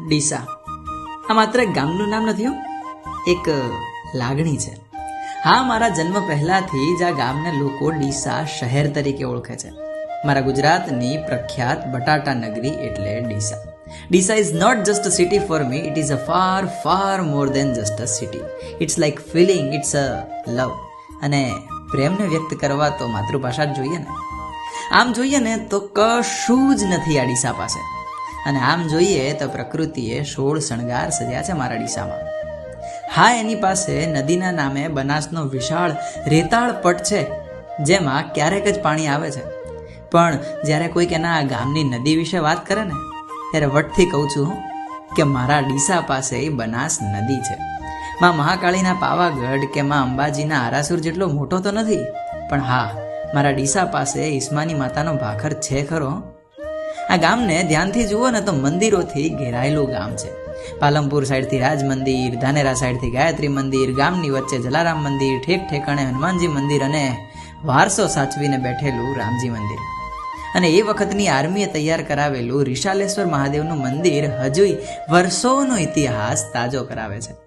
ડીસા આ માત્ર એક ગામનું નામ નથી, એક લાગણી છે. હા, મારા જન્મ પહેલાથી જ આ ગામને લોકો ડીસા શહેર તરીકે ઓળખે છે. મારા ગુજરાતની પ્રખ્યાત બટાટા નગરી એટલે Deesa. Deesa is not just a city for me, it is a far far more than just a city. It's like feeling, it's a love. અને પ્રેમને વ્યક્ત કરવા તો માતૃભાષા જ જોઈએ ને. આમ જોઈએ ને તો કશું જ નથી આ ડીસા પાસે. અને આમ જોઈએ તો પ્રકૃતિએ 16 શણગાર સજ્યા છે મારા ડીસામાં. હા, એની પાસે નદીના નામે બનાસનો વિશાળ રેતાળ પટ છે, જેમાં ક્યારેક જ પાણી આવે છે. પણ જ્યારે કોઈક એના ગામની નદી વિશે વાત કરે ને, ત્યારે વટથી કહું છું કે મારા ડીસા પાસે બનાસ નદી છે. માં મહાકાળીના પાવાગઢ કે માં અંબાજીના આરાસુર જેટલો મોટો તો નથી, પણ હા, મારા ડીસા પાસે ઈસ્માની માતાનો ભાખર છે ખરો. આ ગામને ધ્યાનથી જુઓ ને તો મંદિરોથી ઘેરાયેલું ગામ છે. પાલનપુર સાઈડથી રાજ મંદિર, ધાનેરા સાઈડથી ગાયત્રી મંદિર, ગામની વચ્ચે જલારામ મંદિર, ઠેક ઠેકાણે હનુમાનજી મંદિર અને વારસો સાચવીને બેઠેલું રામજી મંદિર. અને એ વખતની આર્મીએ તૈયાર કરાવેલું રિશાલેશ્વર મહાદેવનું મંદિર હજુય વર્ષોનો ઇતિહાસ તાજો કરાવે છે.